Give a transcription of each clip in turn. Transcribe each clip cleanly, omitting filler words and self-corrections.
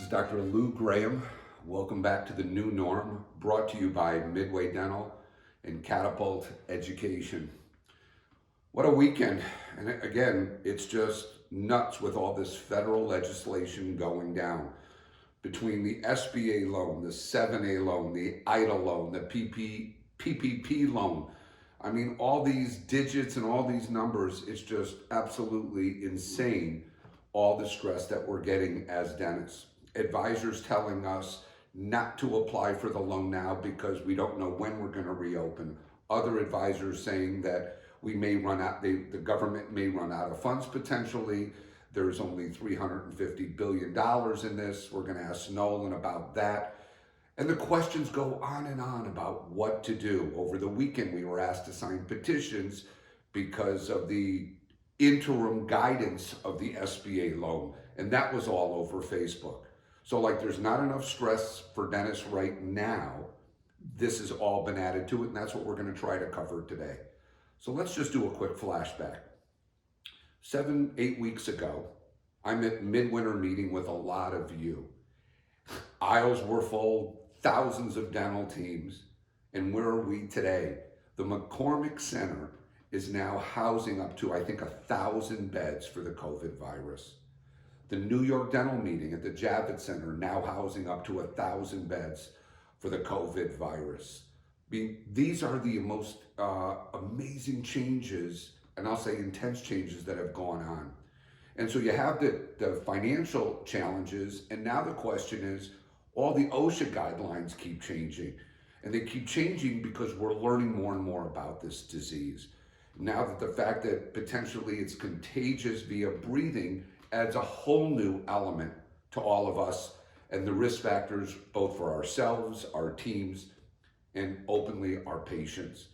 is Dr. Lou Graham. Welcome back to The New Norm, brought to you by Midway Dental and Catapult Education. What a weekend. And again, it's just nuts with all this federal legislation going down. Between the SBA loan, the 7A loan, the EIDL loan, the PPP loan. I mean, all these digits and all these numbers, it's just absolutely insane, all the stress that we're getting as dentists. Advisors telling us not to apply for the loan now because we don't know when we're going to reopen. Other advisors saying that we may run out, the government may run out of funds potentially. There's only $350 billion in this. We're going to ask Nolan about that. And the questions go on and on about what to do. Over the weekend, we were asked to sign petitions because of the interim guidance of the SBA loan. And that was all over Facebook. So like there's not enough stress for dentists right now. This has all been added to it, and that's what we're going to try to cover today. So let's just do a quick flashback. 7-8 weeks ago, I'm at midwinter meeting with a lot of you. Aisles were full, thousands of dental teams, and where are we today? The McCormick Center is now housing up to, I think, 1,000 beds for the COVID virus. The New York Dental Meeting at the Javits Center now housing up to 1,000 beds for the COVID virus. These are the most amazing changes, and I'll say intense changes that have gone on. And so you have the financial challenges, and now the question is, all the OSHA guidelines keep changing. And they keep changing because we're learning more and more about this disease. Now that the fact that potentially it's contagious via breathing adds a whole new element to all of us and the risk factors, both for ourselves, our teams, and openly our patients.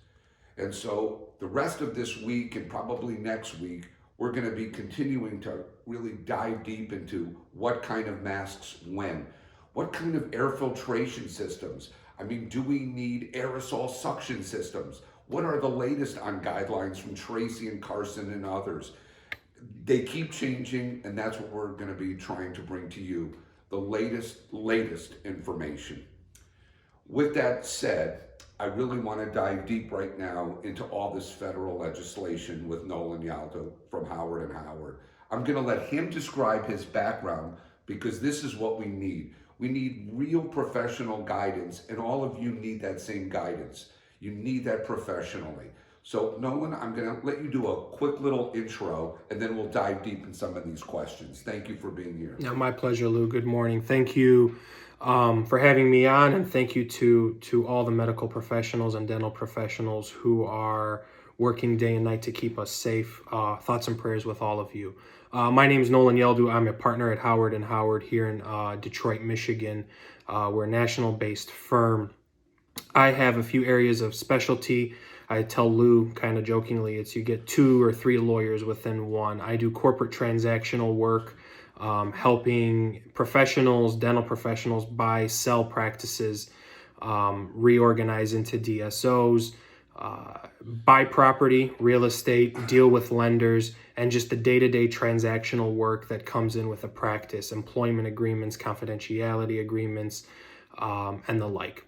And so the rest of this week and probably next week, we're going to be continuing to really dive deep into what kind of masks when, what kind of air filtration systems. I mean, do we need aerosol suction systems? What are the latest on guidelines from Tracy and Carson and others? They keep changing, and that's what we're going to be trying to bring to you, the latest information. With that said, I really want to dive deep right now into all this federal legislation with Nolan Yaldo from Howard and Howard. I'm going to let him describe his background because this is what we need. We need real professional guidance, and all of you need that same guidance. You need that professionally. So Nolan, I'm going to let you do a quick little intro, and then we'll dive deep in some of these questions. Thank you for being here. Yeah, my pleasure, Lou. Good morning. Thank you for having me on, and thank you to all the medical professionals and dental professionals who are working day and night to keep us safe. Thoughts and prayers with all of you. My name is Nolan Yaldo. I'm a partner at Howard and Howard here in Detroit, Michigan. We're a national-based firm. I have a few areas of specialty. I tell Lou kind of jokingly, it's you get 2 or 3 lawyers within one. I do corporate transactional work, helping professionals, dental professionals buy, sell practices, reorganize into DSOs, buy property, real estate, deal with lenders, and just the day-to-day transactional work that comes in with a practice, employment agreements, confidentiality agreements, and the like.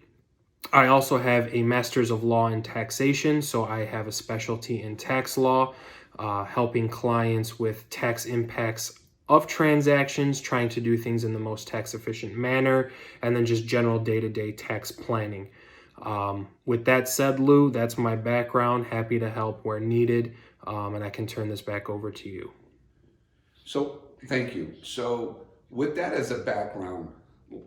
I also have a Master's of Law in Taxation, so I have a specialty in tax law, helping clients with tax impacts of transactions, trying to do things in the most tax-efficient manner, and then just general day-to-day tax planning. With that said, Lou, that's my background. Happy to help where needed, and I can turn this back over to you. So, thank you. So, with that as a background,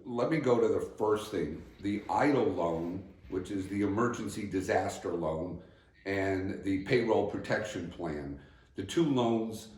let me go to the first thing, the EIDL loan, which is the emergency disaster loan, and the payroll protection plan. The two loans,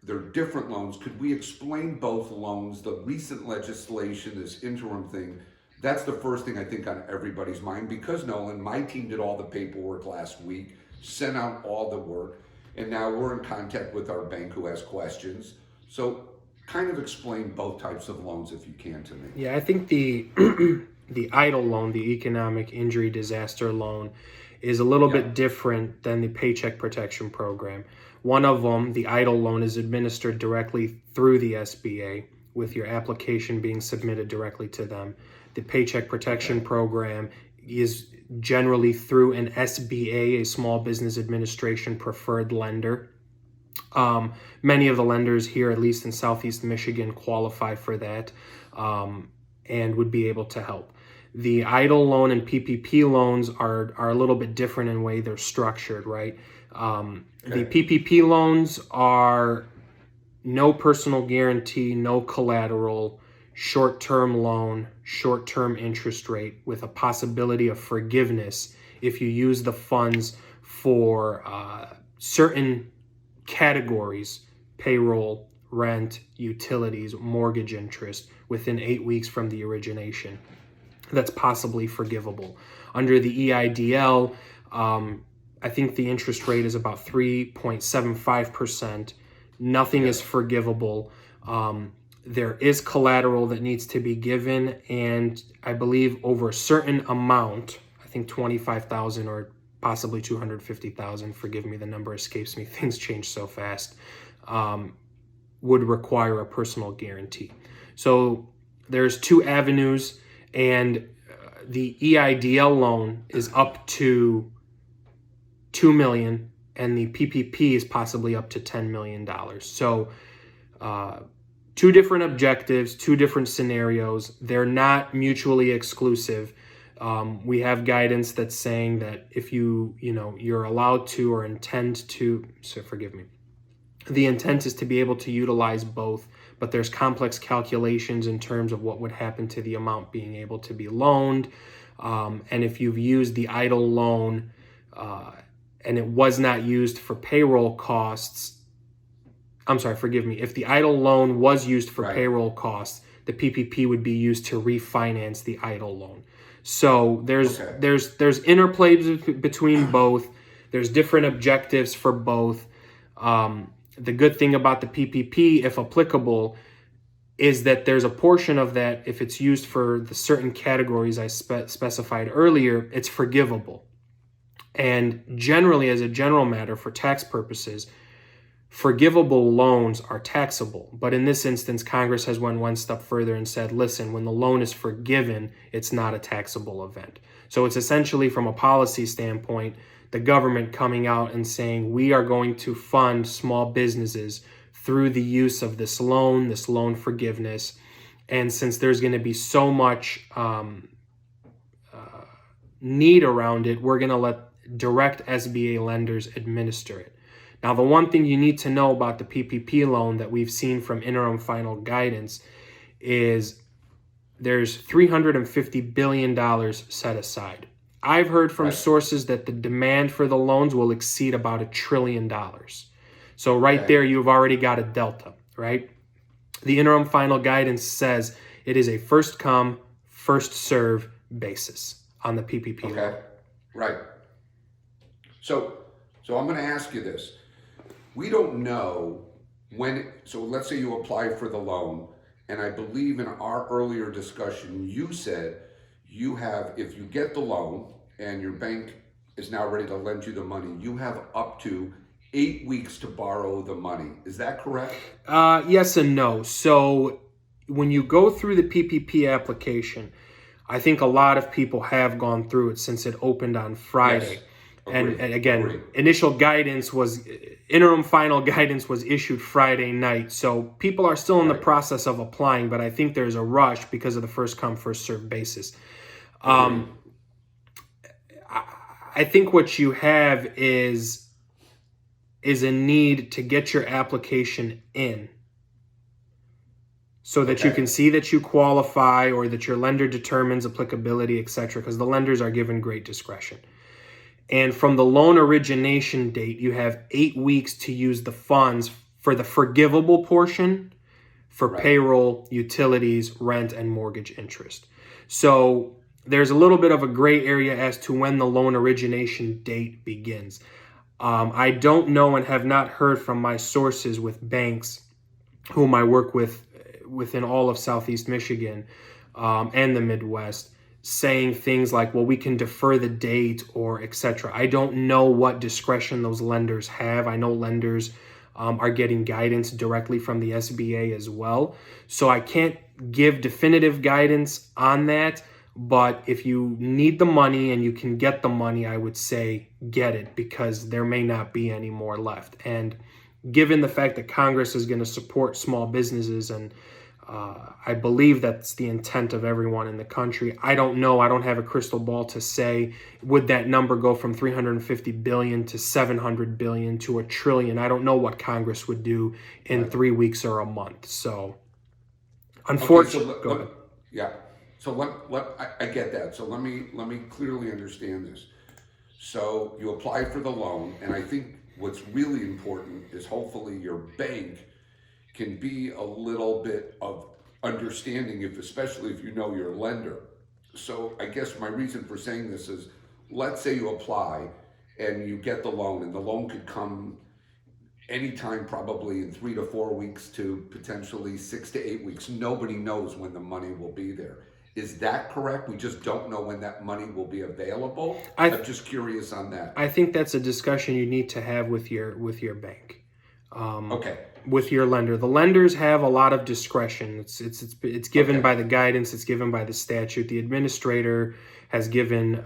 they're different loans. Could we explain both loans, the recent legislation, this interim thing? That's the first thing I think on everybody's mind because, Nolan, my team did all the paperwork last week, sent out all the work, and now we're in contact with our bank who has questions. So kind of explain both types of loans if you can to me. Yeah, I think the EIDL loan, the Economic Injury Disaster Loan, is a little bit different than the Paycheck Protection Program. One of them, the EIDL loan, is administered directly through the SBA, with your application being submitted directly to them. The Paycheck Protection Program is generally through an SBA, a Small Business Administration preferred lender. Many of the lenders here, at least in Southeast Michigan, qualify for that and would be able to help. The EIDL loan and PPP loans are a little bit different in the way they're structured, right? The PPP loans are no personal guarantee, no collateral, short-term loan, short-term interest rate with a possibility of forgiveness if you use the funds for certain categories: payroll, rent, utilities, mortgage interest, within 8 weeks from the origination. That's possibly forgivable. Under the EIDL, I think the interest rate is about 3.75%. Nothing is forgivable. There is collateral that needs to be given, and I believe over a certain amount, I think 25,000 or possibly 250,000, forgive me, the number escapes me, things change so fast, would require a personal guarantee. So there's two avenues, and the EIDL loan is up to $2 million, and the PPP is possibly up to $10 million. So two different objectives, two different scenarios. They're not mutually exclusive. We have guidance that's saying that if you're allowed to or intend to, so forgive me, the intent is to be able to utilize both, but there's complex calculations in terms of what would happen to the amount being able to be loaned. And if you've used the EIDL loan and it was not used for payroll costs, I'm sorry, forgive me. If the EIDL loan was used for payroll costs, the PPP would be used to refinance the EIDL loan. So there's interplays between both. There's different objectives for both. The good thing about the PPP, if applicable, is that there's a portion of that, if it's used for the certain categories I specified earlier, it's forgivable. And generally, as a general matter, for tax purposes, forgivable loans are taxable. But in this instance, Congress has went one step further and said, listen, when the loan is forgiven, it's not a taxable event. So it's essentially, from a policy standpoint, the government coming out and saying, we are going to fund small businesses through the use of this loan forgiveness. And since there's going to be so much need around it, we're going to let direct SBA lenders administer it. Now, the one thing you need to know about the PPP loan that we've seen from interim final guidance is there's $350 billion set aside. I've heard from sources that the demand for the loans will exceed about $1 trillion. So there, you've already got a delta, right? The interim final guidance says it is a first come, first serve basis on the PPP loan. Right. So I'm going to ask you this. We don't know when, so let's say you apply for the loan, and I believe in our earlier discussion, you said you have, if you get the loan and your bank is now ready to lend you the money, you have up to 8 weeks to borrow the money. Is that correct? Yes and no. So when you go through the PPP application, I think a lot of people have gone through it since it opened on Friday. Yes. And again, interim final guidance was issued Friday night. So people are still in the process of applying, but I think there's a rush because of the first come, first served basis. I think what you have is a need to get your application in so that you can see that you qualify or that your lender determines applicability, etc., because the lenders are given great discretion. And from the loan origination date, you have 8 weeks to use the funds for the forgivable portion for payroll, utilities, rent, and mortgage interest. So there's a little bit of a gray area as to when the loan origination date begins. I don't know and have not heard from my sources with banks whom I work with within all of Southeast Michigan and the Midwest, saying things like, well, we can defer the date or etc. I don't know what discretion those lenders have. I know lenders are getting guidance directly from the SBA as well. So I can't give definitive guidance on that, but if you need the money and you can get the money, I would say get it, because there may not be any more left. And given the fact that Congress is going to support small businesses, and I believe that's the intent of everyone in the country. I don't know. I don't have a crystal ball to say, would that number go from 350 billion to 700 billion to $1 trillion? I don't know what Congress would do in 3 weeks or a month. So, unfortunately, Okay, so yeah. So I get that. So let me clearly understand this. So you apply for the loan, and I think what's really important is hopefully your bank can be a little bit of understanding, especially if you know your lender. So I guess my reason for saying this is, let's say you apply and you get the loan, and the loan could come anytime, probably in 3 to 4 weeks to potentially 6 to 8 weeks. Nobody knows when the money will be there. Is that correct? We just don't know when that money will be available? I'm just curious on that. I think that's a discussion you need to have with your bank. Okay. With your lender. The lenders have a lot of discretion. It's given by the guidance, it's given by the statute. The administrator has given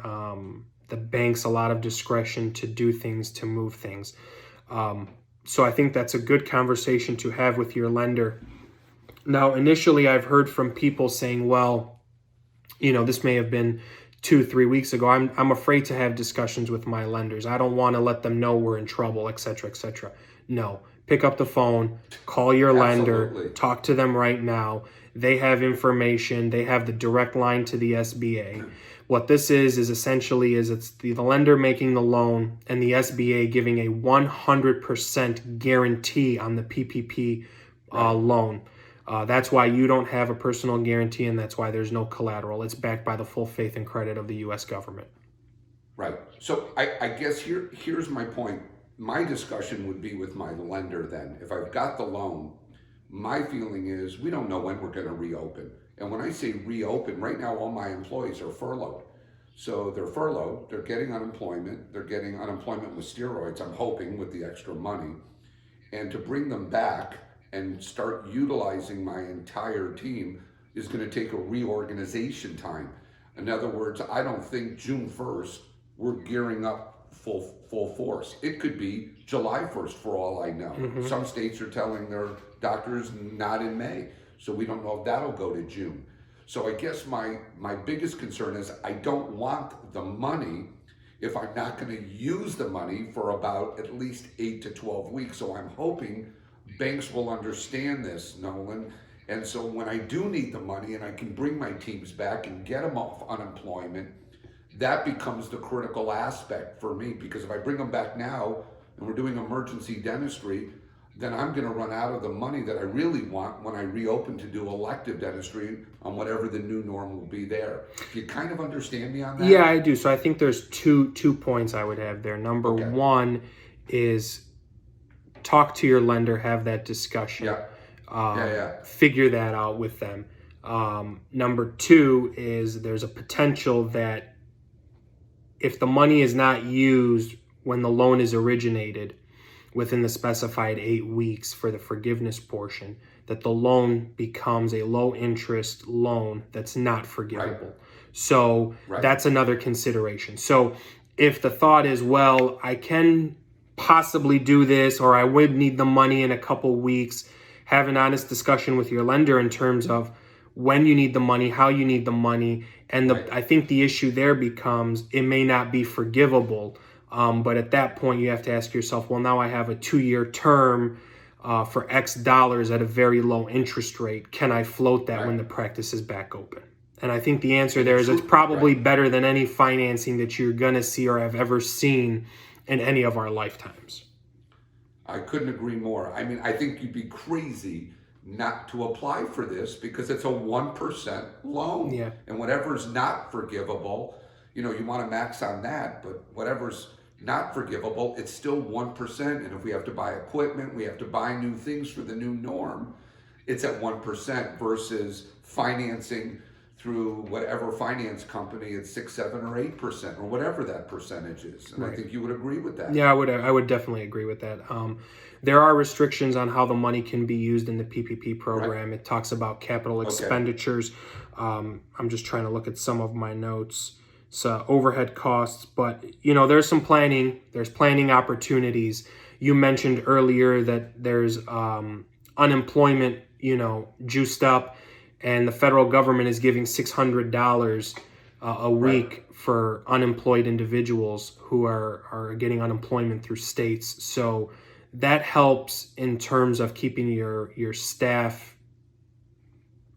the banks a lot of discretion to do things, to move things. So I think that's a good conversation to have with your lender. Now, initially, I've heard from people saying, well, this may have been 2-3 weeks ago. I'm afraid to have discussions with my lenders. I don't want to let them know we're in trouble, et cetera, et cetera. No. Pick up the phone, call your lender, talk to them right now. They have information. They have the direct line to the SBA. What this is essentially it's the lender making the loan and the SBA giving a 100% guarantee on the PPP loan. That's why you don't have a personal guarantee, and that's why there's no collateral. It's backed by the full faith and credit of the U.S. government. Right. So I guess here's my point. My discussion would be with my lender then. If I've got the loan, my feeling is we don't know when we're going to reopen. And when I say reopen, right now all my employees are furloughed. So they're furloughed, they're getting unemployment, they're getting unemployment with steroids, I'm hoping, with the extra money. And to bring them back and start utilizing my entire team is going to take a reorganization time. In other words, I don't think June 1st we're gearing up full force. It could be July 1st for all I know. Some states are telling their doctors not in May, so we don't know if that'll go to June. So I guess my biggest concern is I don't want the money if I'm not going to use the money for about at least 8 to 12 weeks. So I'm hoping banks will understand this, Nolan. And so when I do need the money and I can bring my teams back and get them off unemployment, that becomes the critical aspect for me, because if I bring them back now and we're doing emergency dentistry, then I'm going to run out of the money that I really want when I reopen to do elective dentistry on whatever the new norm will be there. Do you kind of understand me on that? Yeah, I do. So I think there's two points I would have there. Number one is talk to your lender, have that discussion. Figure that out with them. Number two is there's a potential that if the money is not used when the loan is originated within the specified 8 weeks for the forgiveness portion, that the loan becomes a low interest loan that's not forgivable. So that's another consideration. So if the thought is, well, I can possibly do this, or I would need the money in a couple weeks, have an honest discussion with your lender in terms of when you need the money, how you need the money. And I think the issue there becomes it may not be forgivable. But at that point, you have to ask yourself, well, now I have a 2-year term for X dollars at a very low interest rate. Can I float that when the practice is back open? And I think the answer there is it's probably better than any financing that you're going to see or have ever seen in any of our lifetimes. I couldn't agree more. I mean, I think you'd be crazy not to apply for this because it's a 1% loan. Yeah. And whatever's not forgivable, you want to max on that, but whatever's not forgivable, it's still 1%. And if we have to buy equipment, we have to buy new things for the new norm, it's at 1% versus financing through whatever finance company at 6, 7, or 8%, or whatever that percentage is. And I think you would agree with that. Yeah, I would definitely agree with that. There are restrictions on how the money can be used in the PPP program. It talks about capital expenditures. I'm just trying to look at some of my notes. So overhead costs, but there's some planning. There's planning opportunities. You mentioned earlier that there's unemployment, juiced up, and the federal government is giving $600 a week for unemployed individuals who are getting unemployment through states. So that helps in terms of keeping your staff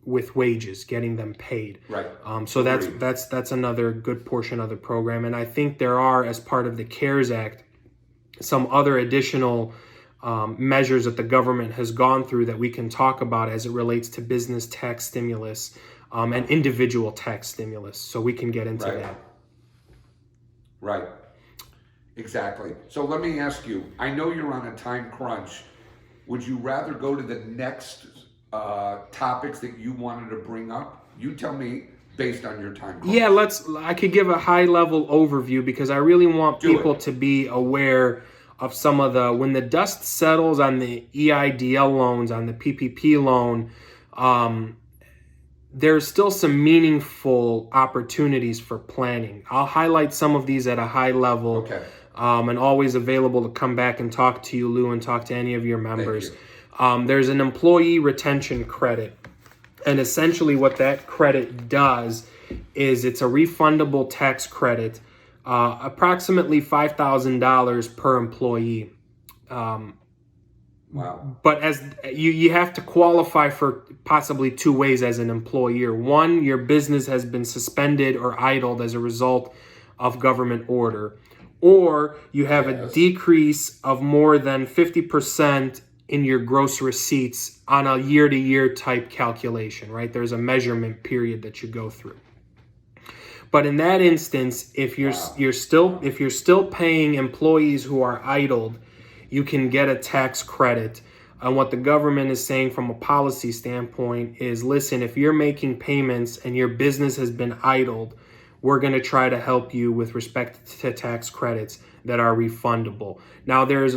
with wages, getting them paid. Right. So that's another good portion of the program. And I think there are, as part of the CARES Act, some other additional measures that the government has gone through that we can talk about as it relates to business tax stimulus and individual tax stimulus. So we can get into that. Right. Exactly. So let me ask you, I know you're on a time crunch. Would you rather go to the next topics that you wanted to bring up? You tell me based on your time crunch. Yeah, I could give a high level overview because I really want people to be aware of some of when the dust settles on the EIDL loans, on the PPP loan, there's still some meaningful opportunities for planning. I'll highlight some of these at a high level, and always available to come back and talk to you, Lou, and talk to any of your members. There's an employee retention credit, and essentially what that credit does is it's a refundable tax credit, approximately $5,000 per employee. Wow. But as you have to qualify for possibly two ways as an employer. One, your business has been suspended or idled as a result of government order, or you have a decrease of more than 50% in your gross receipts on a year-to-year type calculation, right? There's a measurement period that you go through. But in that instance, if you're still paying employees who are idled, you can get a tax credit. And what the government is saying from a policy standpoint is, listen, if you're making payments and your business has been idled, we're going to try to help you with respect to tax credits that are refundable. Now, there's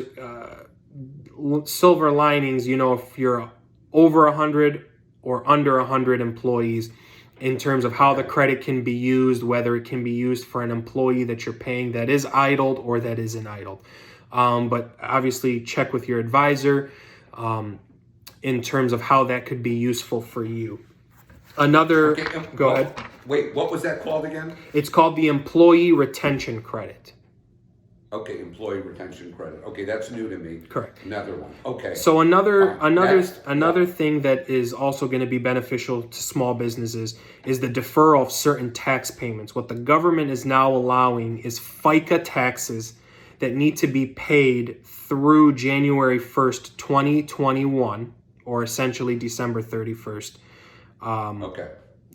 silver linings, if you're over 100 or under 100 employees, in terms of how the credit can be used, whether it can be used for an employee that you're paying that is idled or that isn't idled. But obviously check with your advisor in terms of how that could be useful for you. Go ahead. Wait, what was that called again? It's called the Employee Retention Credit. Okay, employee retention credit. Okay, that's new to me. Correct. Another one. Okay. So another thing that is also going to be beneficial to small businesses is the deferral of certain tax payments. What the government is now allowing is FICA taxes that need to be paid through January 1st, 2021, or essentially December 31st,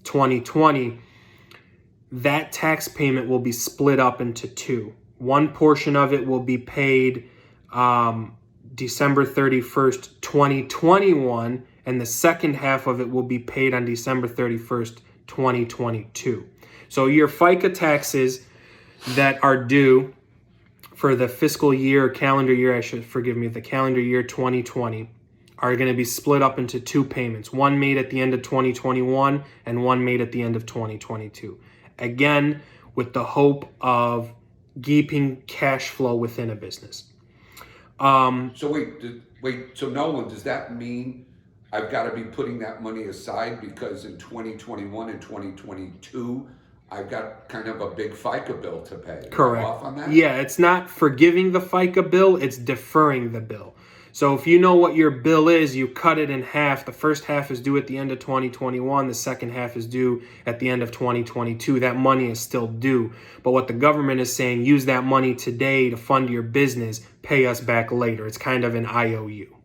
2020. That tax payment will be split up into two. One portion of it will be paid December 31st, 2021, and the second half of it will be paid on December 31st, 2022. So your FICA taxes that are due for the fiscal year, calendar year, the calendar year 2020, are going to be split up into two payments, one made at the end of 2021 and one made at the end of 2022. Again, with the hope of keeping cash flow within a business. So Nolan, does that mean I've got to be putting that money aside because in 2021 and 2022, I've got kind of a big FICA bill to pay? Correct. Am I off on that? Yeah, it's not forgiving the FICA bill, it's deferring the bill. So if you know what your bill is, you cut it in half. The first half is due at the end of 2021. The second half is due at the end of 2022. That money is still due. But what the government is saying, use that money today to fund your business, pay us back later. It's kind of an IOU.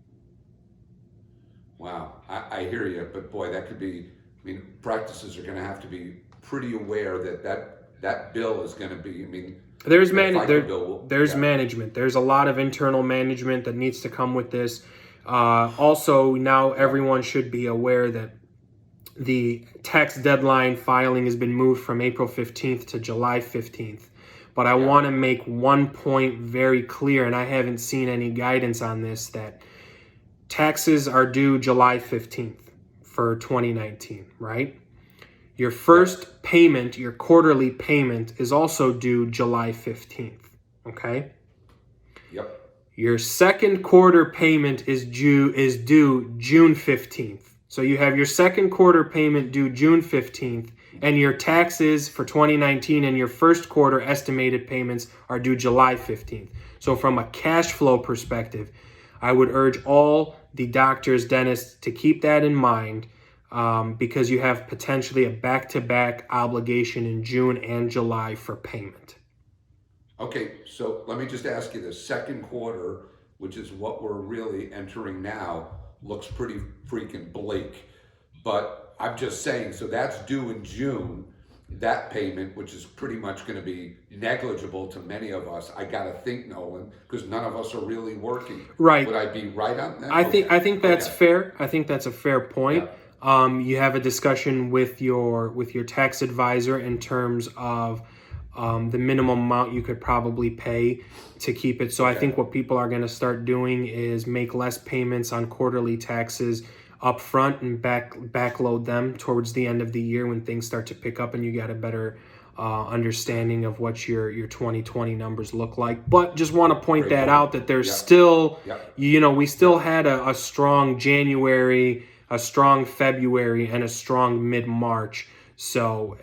Wow, I hear you. But boy, that could be, practices are going to have to be pretty aware that bill is going to be, there's management. There's a lot of internal management that needs to come with this. Also, now everyone should be aware that the tax deadline filing has been moved from April 15th to July 15th. But I want to make one point very clear, and I haven't seen any guidance on this, that taxes are due July 15th for 2019, right? Your first payment, your quarterly payment, is also due July 15th, okay? Yep. Your second quarter payment is due June 15th. So you have your second quarter payment due June 15th, and your taxes for 2019 and your first quarter estimated payments are due July 15th. So from a cash flow perspective, I would urge all the doctors, dentists to keep that in mind, because you have potentially a back-to-back obligation in June and July for payment. Okay, so let me just ask you this. Second quarter, which is what we're really entering now, looks pretty freaking bleak. But I'm just saying, so that's due in June. That payment, which is pretty much going to be negligible to many of us, I got to think, Nolan, because none of us are really working. Right. Would I be right on that? I think that's fair. I think that's a fair point. You have a discussion with your tax advisor in terms of the minimum amount you could probably pay to keep it. So I think what people are going to start doing is make less payments on quarterly taxes up front and backload them towards the end of the year when things start to pick up and you got a better understanding of what your 2020 numbers look like. But just want to point that out, that there's still, we still had a strong January, a strong February, and a strong mid-March. So,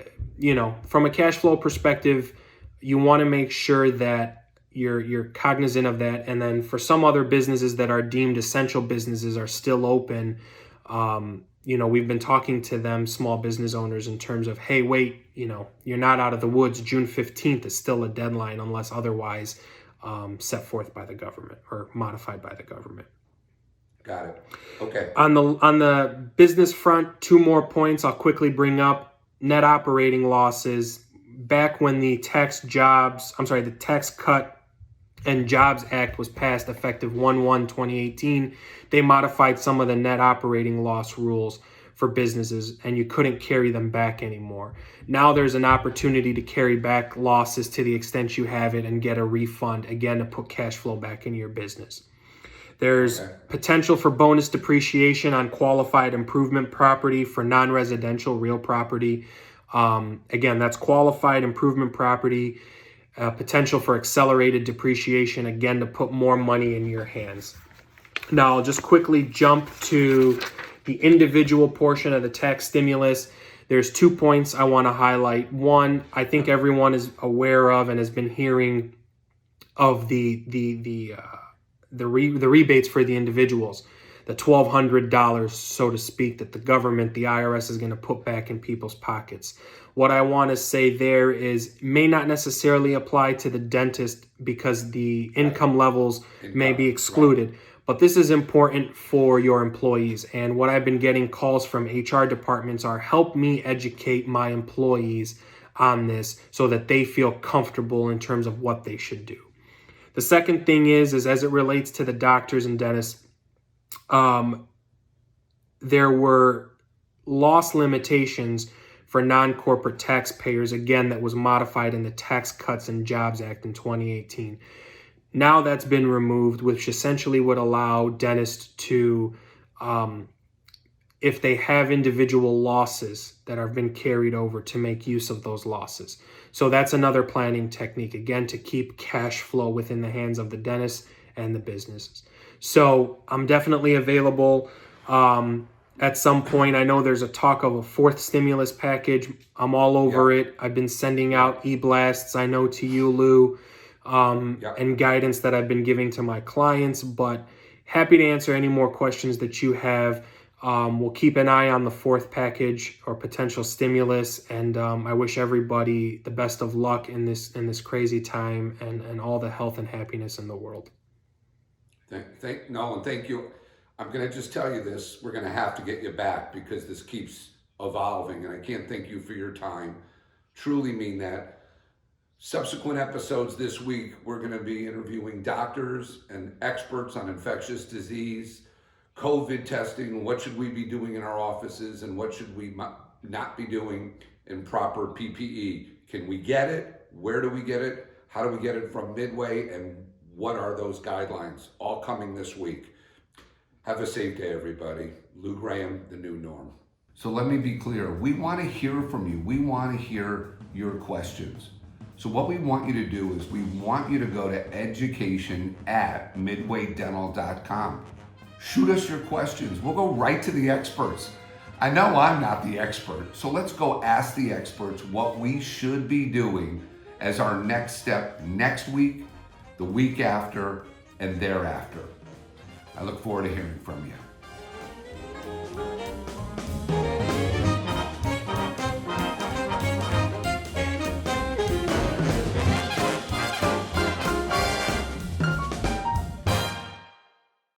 from a cash flow perspective, you want to make sure that you're cognizant of that. And then for some other businesses that are deemed essential businesses are still open, we've been talking to them, small business owners, in terms of, hey, wait, you're not out of the woods. June 15th is still a deadline unless otherwise set forth by the government or modified by the government. Got it. Okay. On the business front, two more points I'll quickly bring up. Net operating losses. Back when the Tax Cut and Jobs Act was passed effective 1/1/2018, they modified some of the net operating loss rules for businesses, and you couldn't carry them back anymore. Now there's an opportunity to carry back losses to the extent you have it and get a refund, again, to put cash flow back into your business. There's potential for bonus depreciation on qualified improvement property for non-residential real property. Again, that's qualified improvement property. Potential for accelerated depreciation, again, to put more money in your hands. Now, I'll just quickly jump to the individual portion of the tax stimulus. There's 2 points I want to highlight. One, I think everyone is aware of and has been hearing of the rebates for the individuals, the $1,200, so to speak, that the government, the IRS, is going to put back in people's pockets. What I want to say there is may not necessarily apply to the dentist because the income levels may be excluded, but this is important for your employees. And what I've been getting calls from HR departments are, help me educate my employees on this so that they feel comfortable in terms of what they should do. The second thing is as it relates to the doctors and dentists, there were loss limitations for non-corporate taxpayers, again, that was modified in the Tax Cuts and Jobs Act in 2018. Now that's been removed, which essentially would allow dentists to, if they have individual losses that have been carried over, to make use of those losses. So that's another planning technique, again, to keep cash flow within the hands of the dentists and the businesses. So I'm definitely available at some point. I know there's a talk of a fourth stimulus package. I'm all over it. I've been sending out e-blasts, I know, to you, Lou, and guidance that I've been giving to my clients, but happy to answer any more questions that you have. We'll keep an eye on the fourth package or potential stimulus, and I wish everybody the best of luck in this crazy time, and all the health and happiness in the world. Nolan, thank you. I'm going to just tell you this. We're going to have to get you back because this keeps evolving, and I can't thank you for your time. Truly mean that. Subsequent episodes this week, we're going to be interviewing doctors and experts on infectious disease, COVID testing, what should we be doing in our offices and what should we not be doing in proper PPE. Can we get it? Where do we get it? How do we get it from Midway? And what are those guidelines? All coming this week. Have a safe day, everybody. Lou Graham, the new norm. So let me be clear. We want to hear from you. We want to hear your questions. So what we want you to do is we want you to go to education@midwaydental.com. Shoot us your questions. We'll go right to the experts. I know I'm not the expert, so let's go ask the experts what we should be doing as our next step next week, the week after, and thereafter. I look forward to hearing from you.